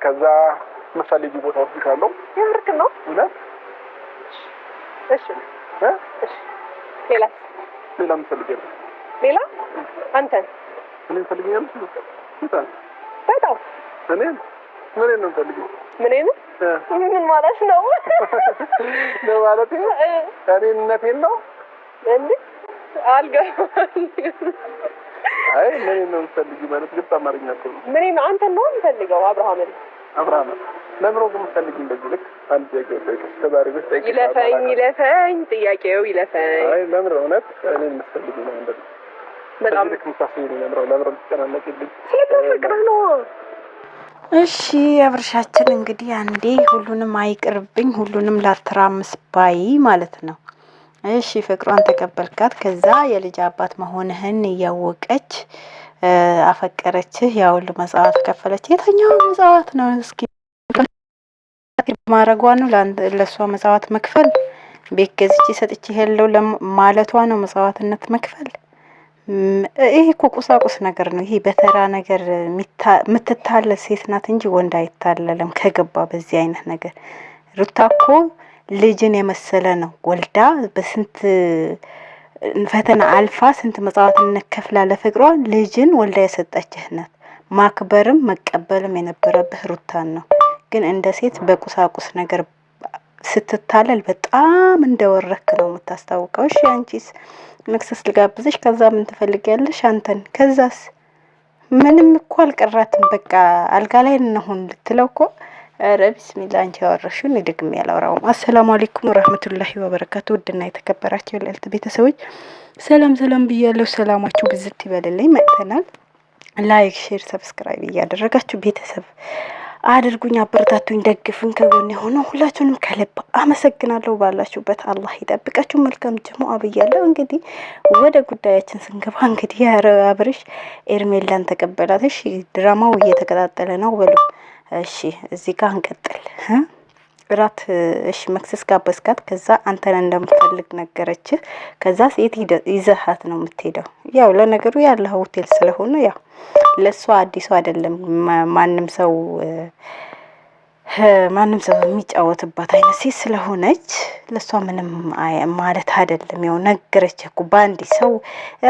ከዛ መፈልጊ ቦታዎች ይሻለው ያርክ ነው እውነት እሺ እሺ ሌላ ምፈልገው ሌላ አንተ እኔ ፈልገኛል በጣም እኔ ምን ነው ፈልገው ምን ማለት ነው ነው ማለት እኔነቴን ነው እንዴ አልገባኝ አይ ምን ነው ፈልጊ ማለት ግጥ አማርኛ እኮ ነው ምን አንተ ነው የምፈልገው አብርሃም ለምሮ ግን ፈልጊ እንደዚህ ልክ አንድ የገበይ ከስተባሪ በስተቀር ይለፈኝ ጥያቄው ይለፈኝ አይ ለምሮ እውነት እኔ የምፈልግ ነው እንደዚህ በጣም ልክ ምሳሌ ነው ለምሮ ተጨናነቅልኝ ስለተፈቅረ ነው እሺ አብርሻችን እንግዲህ አንዴ ሁሉንም አይቅርብኝ ሁሉንም ላትራምስ ባይ ማለት ነው እሺ ፍቅሯን ተቀበልካት ከዛ የልጅ አባት መሆንህን እያወቀች አፈቀረችህ ያው ለመጽዋት ከፈለች የትኛው መጽዋት ነው እስኪ ማረጓ ነው ለሷ መጽዋት መክፈል ቤት ገዝቼ ሰጥቼ ሄለው ለማለቷ ነው መጽዋትነት መክፈል ይሄ እኮ ቁሳቁስ ነገር ነው ይሄ በተራ ነገር ምትታለል ሴት ናት እንጂ ወንድ አይታለልም ከገባ በዚህ አይነት ነገር ሩታ እኮ ልጅን የመሰለ ነው ወልዳ በስንት ፈተና አልፋ ስንት መጽዋዕትነት ከፍላ ለፍቅሯ ልጅን ወልዳ የሰጠችህ ናት ማክበርም መቀበልም የነበረብህ ሩታን ነው ግን እንደ ሴት በቁሳቁስ ነገር ስትታለል በጣም እንደወረክ ነው የምታስታውቀው እሺ አንቺስ መክሰስ ልጋብዝሽ ከዛ ምን ትፈልጊያለሽ አንተን ከዛስ ምንም እኮ አልቀራትም በቃ አልጋ ላይ እንሆን ልትለው እኮ ኧረ ቢስሚላህ አንቺ ያወራሽውን ደግሜ ያላወራውም አሰላሙ አለይኩም ወራህመቱላሂ ወበረካቱ ውድና የተከበራችሁ የለልት ቤተሰቦች ሰላም ብያለሁ ሰላማችሁ ብዝት ይበልልኝ መጥተናል ላይክ ሼር ሰብስክራይብ እያደረጋችሁ ቤተሰብ አድርጉኝ አበረታቱኝ ደግፉኝ ከጎኔ ሆኖ ሁላችሁንም ከልብ አመሰግናለሁ ባላችሁበት አላህ ይጠብቃችሁ መልካም ጀሙአ ብያለሁ እንግዲህ ወደ ጉዳያችን ስንገባ እንግዲህ አብርሽ ኤርሜላን ተቀበላት እሺ ድራማው እየተከታተለ ነው በሉ እሺ እዚህ ጋር እንቀጥል ራት እሺ መክሰስ ጋበዝካት ከዛ አንተን እንደምትፈልግ ነገረች ከዛ ሴት ይዘሃት ነው የምትሄደው ያው ለነገሩ ያለው ሆቴል ስለሆነ ያው ለሷ አዲስ አይደለም ማንንም ሰው የሚጫወትባት አይነት ሴት ስለሆነች ለሷ ምንም ማለት አይደለም ያው ነገረች እኮ ባንዲ ሰው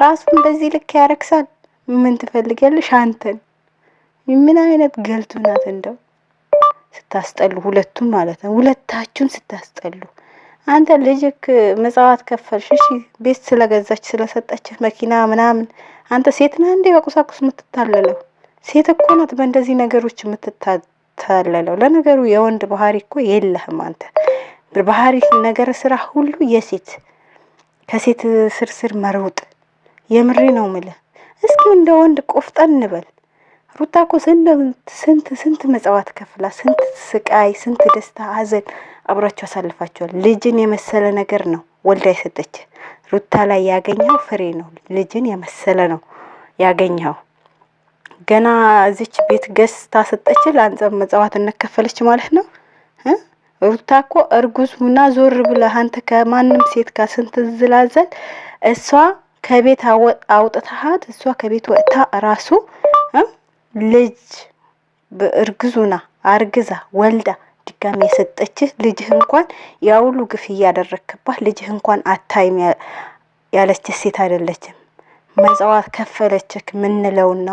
ራሱን በዚህ ልክ ያረክሳል ምን ትፈልጊያለሽ አንተን ምን አይነት ገልቱ ናት እንደው ስታስጠሉ ሁለቱም ማለት ነው ሁለታችሁን ስታስጠሉ አንተ ልጅክ መጽዋት ከፈልሽ እሺ ቤት ስለገዛች ስለሰጠች መኪና ምናምን አንተ ሴት ነህ እንዴ በቁሳቁስ የምትታለለው ሴት እኮ ናት በእንደዚህ ነገሮች የምትታለለው ለነገሩ የወንድ ባህሪ እኮ የለህም አንተ ባህሪ ነገር ስራ ሁሉ የሴት ከሴት ስርስር መሮጥ የምሬ ነው ማለት እስኪ እንደ ወንድ ቆፍጠን እንበል ሩታ እኮ ስንት መጽዋት ከፍላ ስንት ስቃይ ስንት ደስታ ሀዘን አብራችሁ አሳልፋችኋል ልጅን የመሰለ ነገር ነው ወልዳ የሰጠች ሩታ ላይ ያገኘው ፍሬ ነው ልጅን የመሰለ ነው ያገኘው ገና እዚች ቤት ገዝታ ሰጠች ለአንተ መጽዋዕትነት ከፈለች ማለት ነው ሩታ እኮ እርጉዝና ዞር ብለ አንተ ከማንም ሴት ጋር ስንት ዝላዘል እሷ ከቤት አውጥተሃት እሷ ከቤት ወጣ ራሱ ልጅ በእርግዙና አርግዛ ወልዳ ድጋሚ የሰጠችህ ልጅህ እንኳን ያውሉ ግፍ ያደረክባት ልጅህ እንኳን አታይም ያለች ሴት አይደለችም መጽዋት ከፈለችክ ምንለውና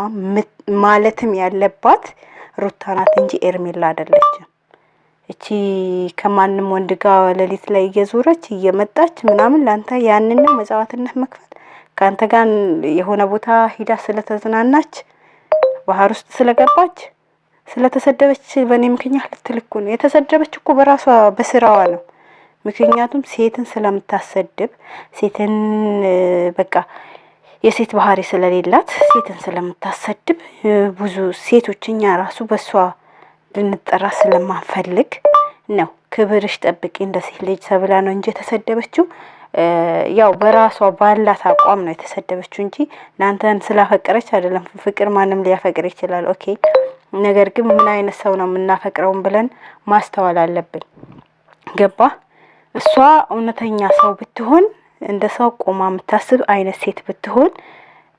ማለትም ያለባት ሩታ ናት እንጂ ኤርሜላ አይደለችም እቺ ከማንም ወንድ ጋር ለሊት ላይ እየዞረች እየመጣች ምናምን ላንተ ያንንም መጽዋትነት መክፈል ካንተ ጋር የሆነ ቦታ ሂዳ ስለተዝናናች ባህር ውስጥ ስለገባች ስለተሰደበች በኔ ምክንያት ልትልኩ ነው የተሰደበች እኮ በራሷ በስራዋ ነው ምክንያቱም ሴትን ስለምታሰድብ ሴትን በቃ የሴት ባህሪ ስለሌላት ሴትን ስለምታሰድብ ብዙ ሴቶችኛ ራሱ በሷ ልንጠራ ስለማንፈልግ ነው ክብርሽ ጠብቂ እንደዚህ ልጅ ተብላ ነው እንጂ የተሰደበችው ያው በራሷ ባላት አቋም ነው የተሰደበችው እንጂ ላንተን ስላፈቀረች አይደለም ፍቅር ማንም ሊያፈቅር ይችላል ኦኬ ነገር ግን ምን አይነት ሰው ነው የምናፈቅረው ብለን ማስተዋል አለብን ገባ እሷ እውነተኛ ሰው ብትሆን እንደ ሰው ቆማ የምታስብ አይነት ሴት ብትሆን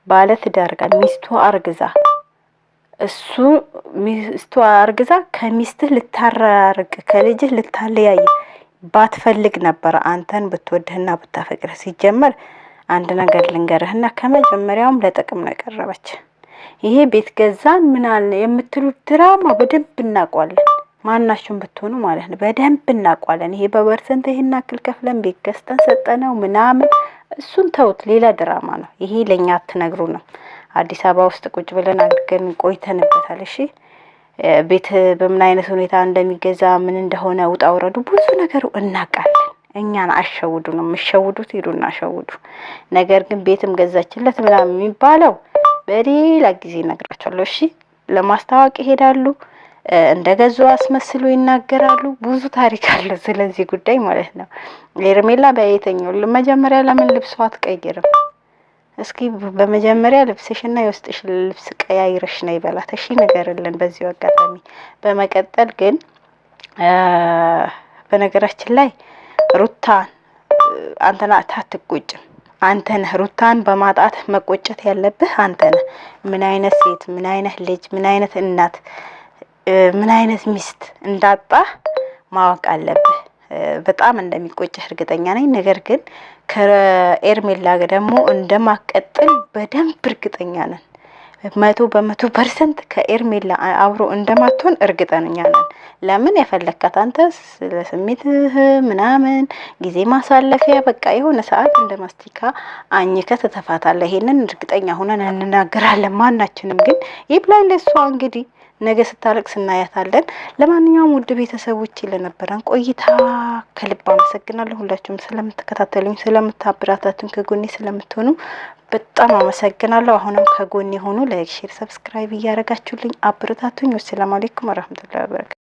ባለ ትዳር ጋር ሚስቱ አርግዛ እሱ ሚስቱ አርግዛ ከሚስትህ ልታራርቅ ከልጅህ ልታለያይ ባትፈልግ ነበር አንተን ብትወድህና ብታፈቅርህ። ሲጀመር አንድ ነገር ልንገርህና ከመጀመሪያውም ለጥቅም ነው የቀረበች። ይሄ ቤት ገዛን ምን አለ የምትሉት ድራማ በደንብ እናውቀዋለን። ማናችሁም ብትሆኑ ማለት ነው በደንብ እናውቀዋለን። ይሄ በፐርሰንት ይሄን አክል ከፍለን ቤት ገዝተን ሰጠነው ምናምን እሱን ተውት፣ ሌላ ድራማ ነው ይሄ። ለኛ አትነግሩ ነው። አዲስ አበባ ውስጥ ቁጭ ብለን አድርገን ቆይተንበታል። እሺ ቤት በምን አይነት ሁኔታ እንደሚገዛ ምን እንደሆነ ውጣ ውረዱ ብዙ ነገሩ እናውቃለን። እኛን አሸውዱ ነው የምሸውዱት፣ ሄዱና አሸውዱ። ነገር ግን ቤትም ገዛችለት ምናምን የሚባለው በሌላ ጊዜ እነግራቸዋለሁ። እሺ ለማስታወቅ ይሄዳሉ፣ እንደገዙ አስመስሉ ይናገራሉ። ብዙ ታሪክ አለ ስለዚህ ጉዳይ ማለት ነው። ሄርሜላ በየተኛው መጀመሪያ ለምን ልብሷ አትቀይርም? እስኪ በመጀመሪያ ልብስሽና የውስጥሽ ልብስ ቀያይረሽ ነው ይበላት። እሺ ንገርልን በዚሁ አጋጣሚ። በመቀጠል ግን በነገራችን ላይ ሩታን አንተና አትቆጭም። አንተ ነህ ሩታን በማጣት መቆጨት ያለብህ አንተ ነህ። ምን አይነት ሴት፣ ምን አይነት ልጅ፣ ምን አይነት እናት፣ ምን አይነት ሚስት እንዳጣህ ማወቅ አለብህ። በጣም እንደሚቆጭህ እርግጠኛ ነኝ። ነገር ግን ከኤርሜላ ደግሞ እንደማቀጥል በደንብ እርግጠኛ ነን። 100% ከኤርሜላ አብሮ እንደማትሆን እርግጠኛ ነን። ለምን የፈለካት አንተ ስለ ስሜትህ ምናምን ጊዜ ማሳለፊያ በቃ የሆነ ሰዓት እንደ ማስቲካ አኝከህ ትተፋታለህ። ይሄንን እርግጠኛ ሆነን እንናገራለን ማናችንም። ግን ይብላኝ ለሷ እንግዲህ ነገ ስታለቅስ እናያታለን። ለማንኛውም ውድ ቤተሰቦች ለነበረን ቆይታ ከልብ አመሰግናለሁ። ሁላችሁም ስለምትከታተሉኝ፣ ስለምታበረታቱኝ፣ ከጎኔ ስለምትሆኑ በጣም አመሰግናለሁ። አሁንም ከጎኔ ሆኑ። ላይክ፣ ሼር፣ ሰብስክራይብ እያደረጋችሁልኝ አበረታቱኝ። ወሰላሙ አለይኩም ወራህመቱላሂ ወበረካቱ።